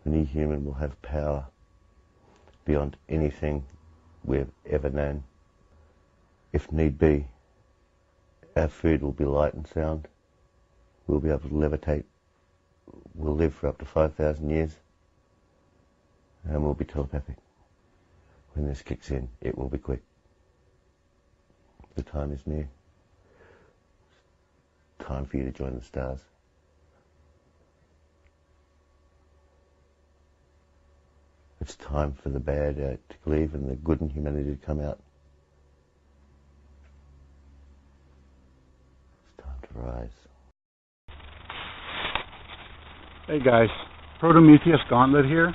The new human will have power beyond anything we've ever known. If need be, our food will be light and sound. We'll be able to levitate. We'll live for up to 5,000 years. And we'll be telepathic. When this kicks in, it will be quick. The time is near. It's time for you to join the stars. It's time for the bad to leave and the good in humanity to come out. It's time to rise. Hey guys, Prometheus Gauntlet here.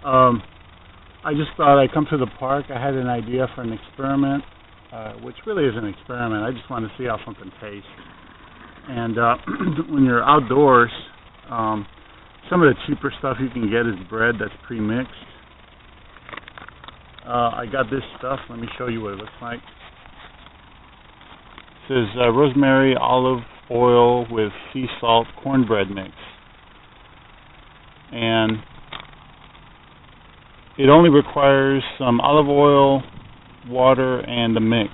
I just thought I'd come to the park. I had an idea for an experiment, which really is an experiment. I just want to see how something tastes. And when you're outdoors, some of the cheaper stuff you can get is bread that's pre-mixed. I got this stuff. Let me show you what it looks like. It says rosemary, olive oil with sea salt cornbread mix. And it only requires some olive oil, water, and the mix.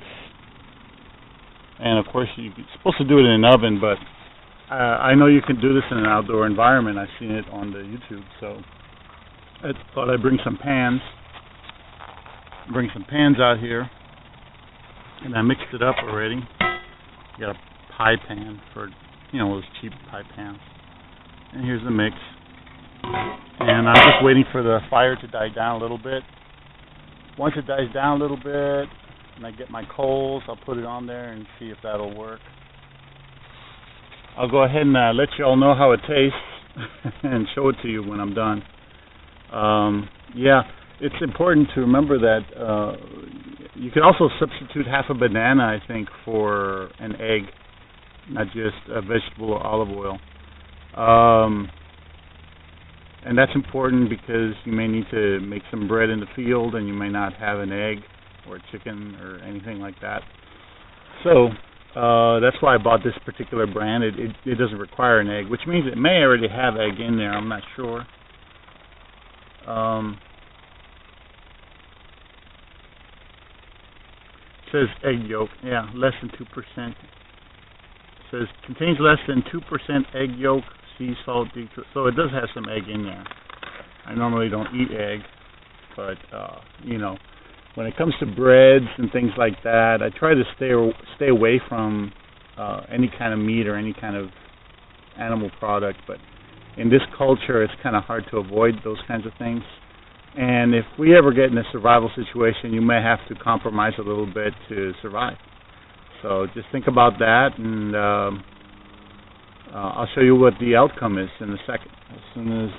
And of course, you're supposed to do it in an oven, but I know you can do this in an outdoor environment. I've seen it on the YouTube, so I thought I'd bring some pans. Bring some pans out here, and I mixed it up already. You got a pie pan for, those cheap pie pans. And here's the mix. And I'm just waiting for the fire to die down a little bit. Once it dies down a little bit, and I get my coals, I'll put it on there and see if that'll work. I'll go ahead and let you all know how it tastes and show it to you when I'm done. Yeah, it's important to remember that you can also substitute half a banana, I think, for an egg, not just a vegetable or olive oil. And that's important because you may need to make some bread in the field and you may not have an egg or a chicken or anything like that. So that's why I bought this particular brand. It doesn't require an egg, which means it may already have egg in there. I'm not sure. It says egg yolk. Yeah, less than 2%. It says contains less than 2% egg yolk, sea salt, so it does have some egg in there. I normally don't eat egg, but when it comes to breads and things like that, I try to stay away from any kind of meat or any kind of animal product. But in this culture, it's kind of hard to avoid those kinds of things. And if we ever get in a survival situation, you may have to compromise a little bit to survive. So just think about that, and I'll show you what the outcome is in a second, as soon as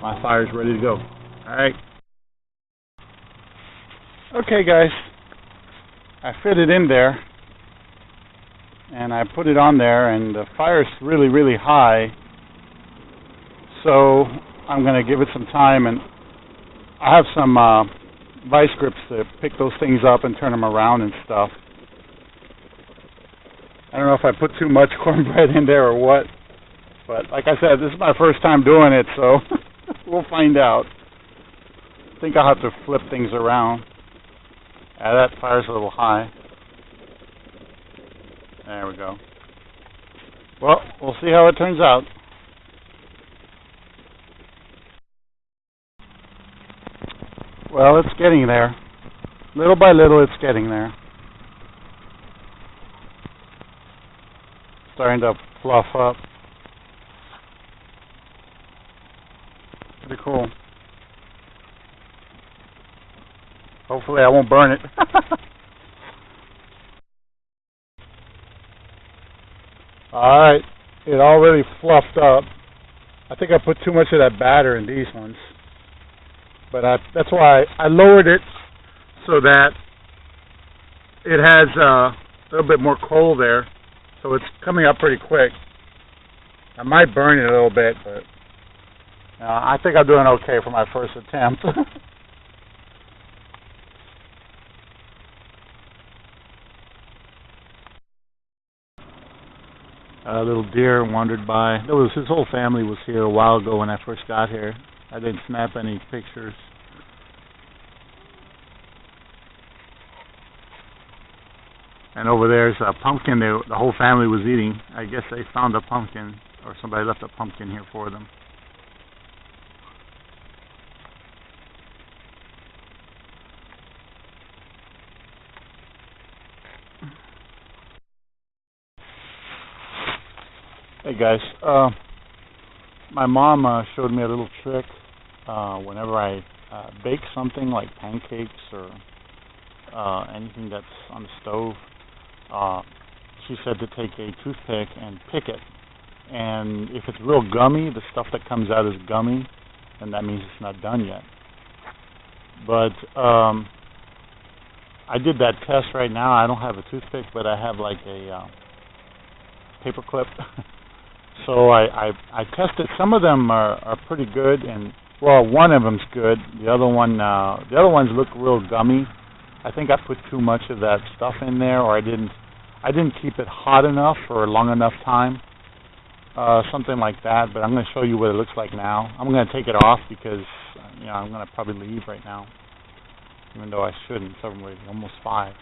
my fire's ready to go. All right. Okay, guys. I fit it in there, and I put it on there, and the fire's really, really high. So I'm going to give it some time, and I have some vice grips to pick those things up and turn them around and stuff. I don't know if I put too much cornbread in there or what, but like I said, this is my first time doing it, so we'll find out. I think I'll have to flip things around. That fire's a little high. There we go. Well, we'll see how it turns out. Well, it's getting there. Little by little, it's getting there. Starting to fluff up. Pretty cool. Hopefully I won't burn it. Alright, it already fluffed up. I think I put too much of that batter in these ones. But that's why I lowered it so that it has a little bit more coal there. So it's coming up pretty quick. I might burn it a little bit, but I think I'm doing okay for my first attempt. A little deer wandered by. His whole family was here a while ago when I first got here. I didn't snap any pictures. And over there's a pumpkin the whole family was eating. I guess they found a pumpkin, or somebody left a pumpkin here for them. Hey guys, my mom showed me a little trick. Whenever I bake something like pancakes or anything that's on the stove, she said to take a toothpick and pick it. And if it's real gummy, the stuff that comes out is gummy, and that means it's not done yet. But I did that test right now. I don't have a toothpick, but I have like a paper clip. So I tested. Some of them are pretty good, and well, one of them's good. The other ones look real gummy. I think I put too much of that stuff in there, or I didn't keep it hot enough for a long enough time. Something like that. But I'm going to show you what it looks like now. I'm going to take it off because I'm going to probably leave right now, even though I shouldn't. It's almost 5.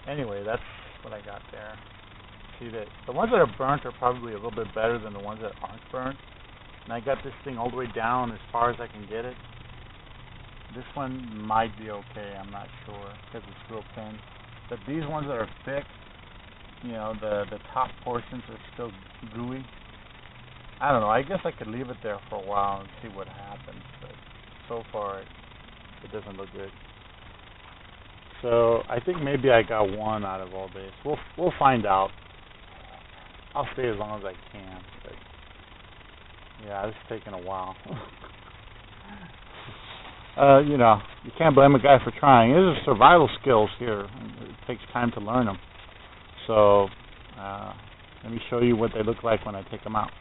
Anyway, that's what I got there. See that the ones that are burnt are probably a little bit better than the ones that aren't burnt. And I got this thing all the way down as far as I can get it. This one might be okay, I'm not sure, because it's real thin. But these ones that are thick, the top portions are still gooey. I don't know, I guess I could leave it there for a while and see what happens, but so far it doesn't look good. So I think maybe I got one out of all this. We'll find out. I'll stay as long as I can, but yeah, it's taking a while. You can't blame a guy for trying. These are survival skills here. It takes time to learn them. So let me show you what they look like when I take them out.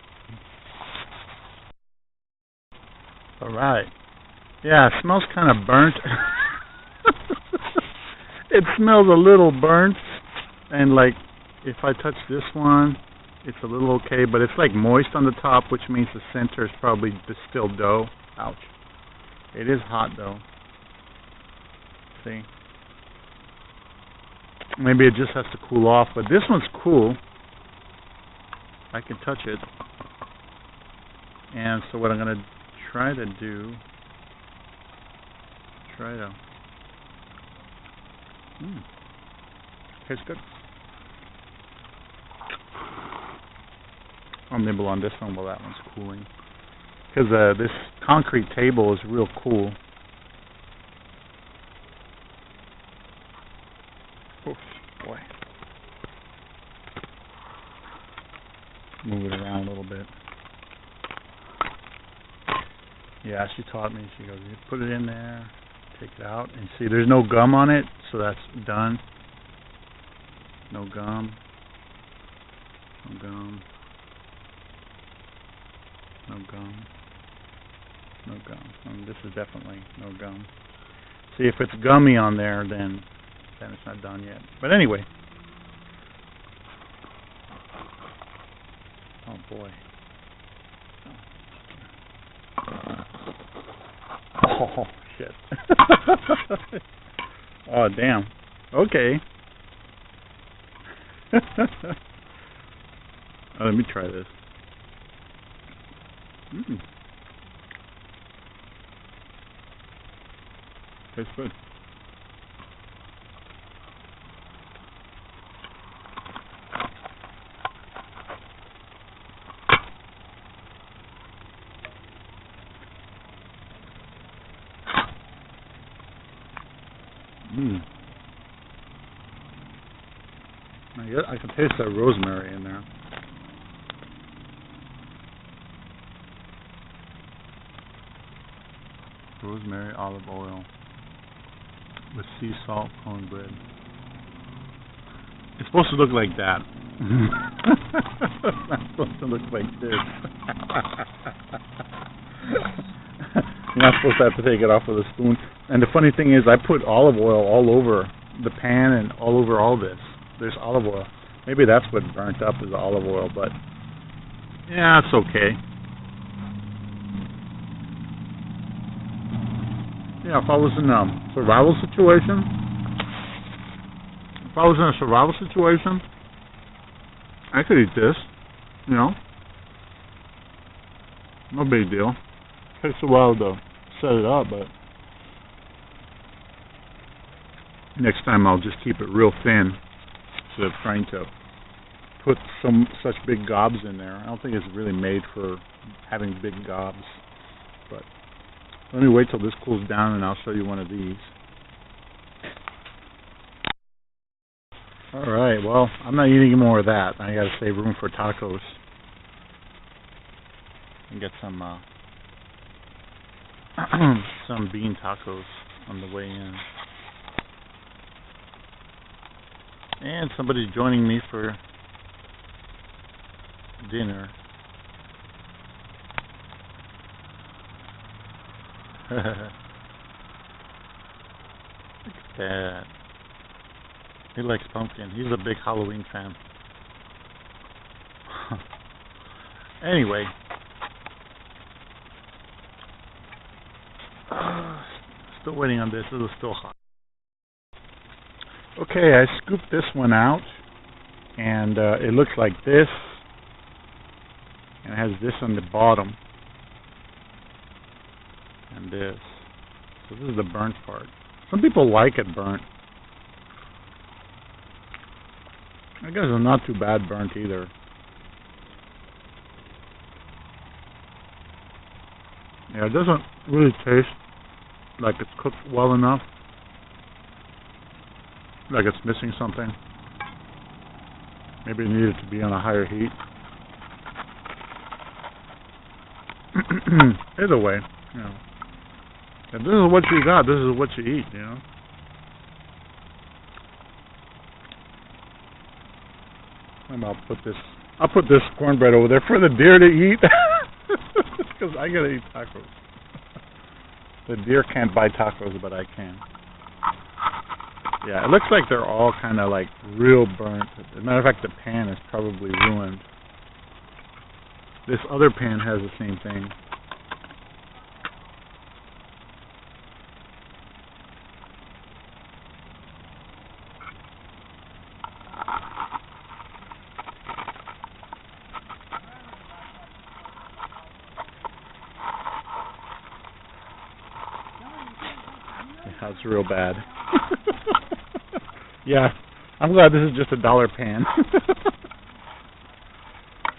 All right. Yeah, it smells kind of burnt. It smells a little burnt, and like if I touch this one, it's a little okay, but it's like moist on the top, which means the center is probably distilled dough. Ouch. It is hot though. See? Maybe it just has to cool off, but this one's cool. I can touch it. And so what I'm going to try to do, tastes good. I'll nibble on this one while that one's cooling. Because this concrete table is real cool. Oof, boy. Move it around a little bit. Yeah, she taught me. She goes, you put it in there, take it out, and see, there's no gum on it, so that's done. No gum. No gum. No gum. No gum. This is definitely no gum. See, if it's gummy on there, then it's not done yet. But anyway. Oh boy. Oh shit. Oh damn. Okay. Let me try this. Tastes good. I can taste that rosemary in there. Rosemary, olive oil with sea salt cornbread. It's supposed to look like that. It's not supposed to look like this. You're not supposed to have to take it off with a spoon. And the funny thing is, I put olive oil all over the pan and all over all this. There's olive oil. Maybe that's what burnt up is the olive oil, but yeah, it's okay. Yeah, if I was in a survival situation, I could eat this, you know. No big deal. Takes a while to set it up, but next time I'll just keep it real thin instead of trying to put such big gobs in there. I don't think it's really made for having big gobs. But let me wait till this cools down and I'll show you one of these. Alright, well, I'm not eating any more of that. I gotta save room for tacos. And get some some bean tacos on the way in. And somebody's joining me for dinner. Look at that. He likes pumpkin. He's a big Halloween fan. Anyway. Still waiting on this. This is still hot. Okay, I scooped this one out. And it looks like this. And it has this on the bottom. And this. So this is the burnt part. Some people like it burnt. I guess it's not too bad burnt either. Yeah, it doesn't really taste like it's cooked well enough. Like it's missing something. Maybe it needed to be on a higher heat. Either way, you know. If this is what you got, this is what you eat, you know. I'll put this cornbread over there for the deer to eat. Because I gotta eat tacos. The deer can't buy tacos, but I can. Yeah, it looks like they're all kind of like real burnt. As a matter of fact, the pan is probably ruined. This other pan has the same thing. Yeah, it's real bad. Yeah, I'm glad this is just $1 pan.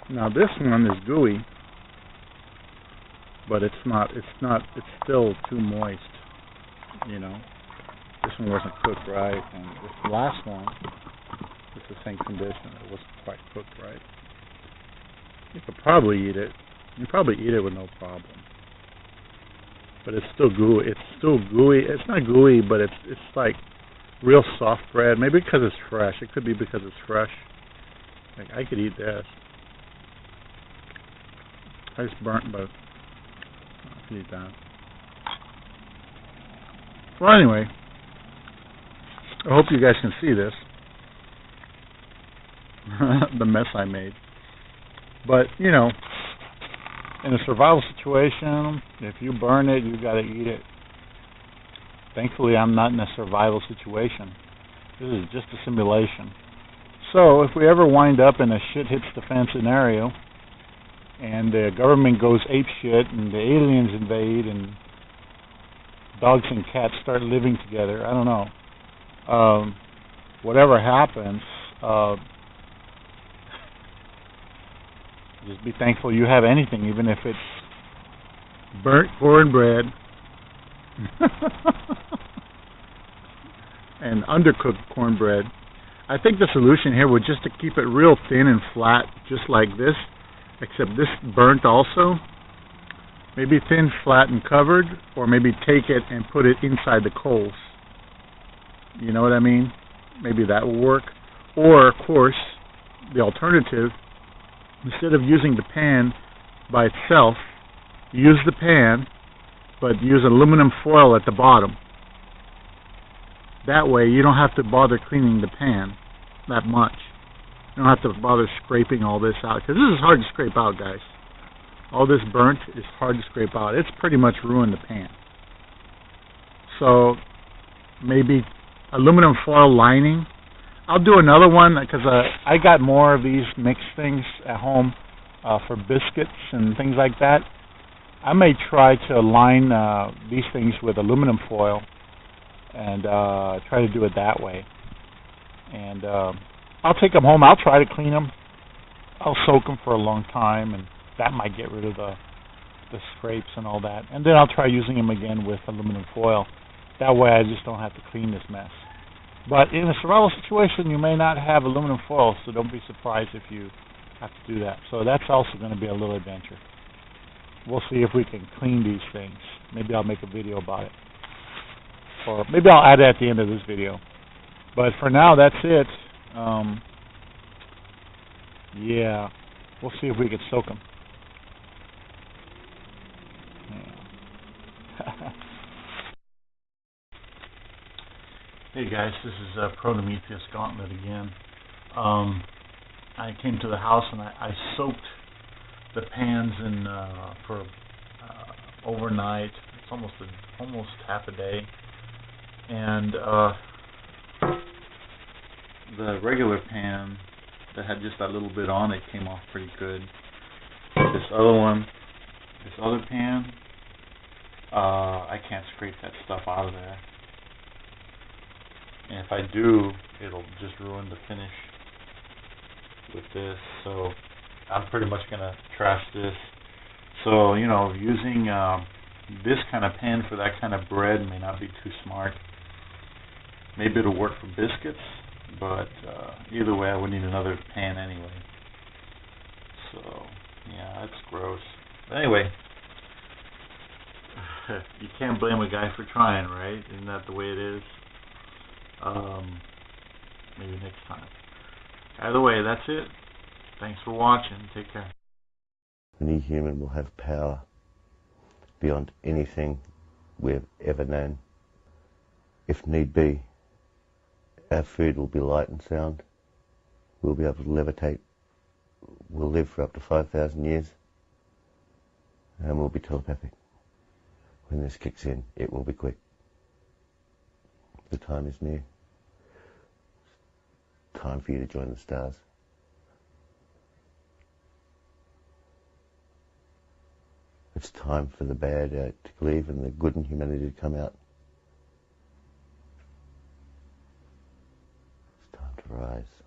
Now this one is gooey, but it's still too moist, you know. This one wasn't cooked right, and this last one is the same condition. It wasn't quite cooked right. You could probably eat it. You could probably eat it with no problem. But it's still gooey. It's still gooey. It's not gooey, but it's like real soft bread. Maybe because it's fresh. It could be because it's fresh. Like I could eat this. It's burnt, but I can eat that. Well, anyway, I hope you guys can see this. The mess I made. But, you know, in a survival situation, if you burn it, you gotta eat it. Thankfully, I'm not in a survival situation. This is just a simulation. So, if we ever wind up in a shit hits the fan scenario, and the government goes apeshit, and the aliens invade, and dogs and cats start living together, I don't know. Whatever happens, just be thankful you have anything, even if it's burnt cornbread and undercooked cornbread. I think the solution here would just to keep it real thin and flat, just like this, except this burnt also. Maybe thin, flat, and covered, or maybe take it and put it inside the coals. You know what I mean? Maybe that will work. Or, of course, the alternative, instead of using the pan by itself, use the pan, but use aluminum foil at the bottom. That way, you don't have to bother cleaning the pan that much. You don't have to bother scraping all this out, because this is hard to scrape out, guys. All this burnt is hard to scrape out. It's pretty much ruined the pan. So maybe aluminum foil lining. I'll do another one because I got more of these mixed things at home for biscuits and things like that. I may try to line these things with aluminum foil and try to do it that way. And I'll take them home. I'll try to clean them. I'll soak them for a long time, and that might get rid of the scrapes and all that. And then I'll try using them again with aluminum foil. That way I just don't have to clean this mess. But in a survival situation, you may not have aluminum foil, so don't be surprised if you have to do that. So that's also going to be a little adventure. We'll see if we can clean these things. Maybe I'll make a video about it. Or maybe I'll add it at the end of this video. But for now, that's it. Yeah, we'll see if we can soak them. Yeah. Hey guys, this is Prometheus Gauntlet again. I came to the house and I soaked the pans in for overnight. It's almost half a day, and the regular pan that had just that little bit on it came off pretty good. This other pan, I can't scrape that stuff out of there. And if I do, it'll just ruin the finish with this. So I'm pretty much going to trash this. So, you know, using this kind of pan for that kind of bread may not be too smart. Maybe it'll work for biscuits, but either way I would need another pan anyway. So, yeah, that's gross. But anyway, you can't blame a guy for trying, right? Isn't that the way it is? Maybe next time. Either way, that's it. Thanks for watching. Take care. Any human will have power beyond anything we've ever known. If need be, our food will be light and sound. We'll be able to levitate. We'll live for up to 5,000 years. And we'll be telepathic. When this kicks in, it will be quick. The time is near. It's time for you to join the stars. It's time for the bad to leave and the good in humanity to come out. It's time to rise.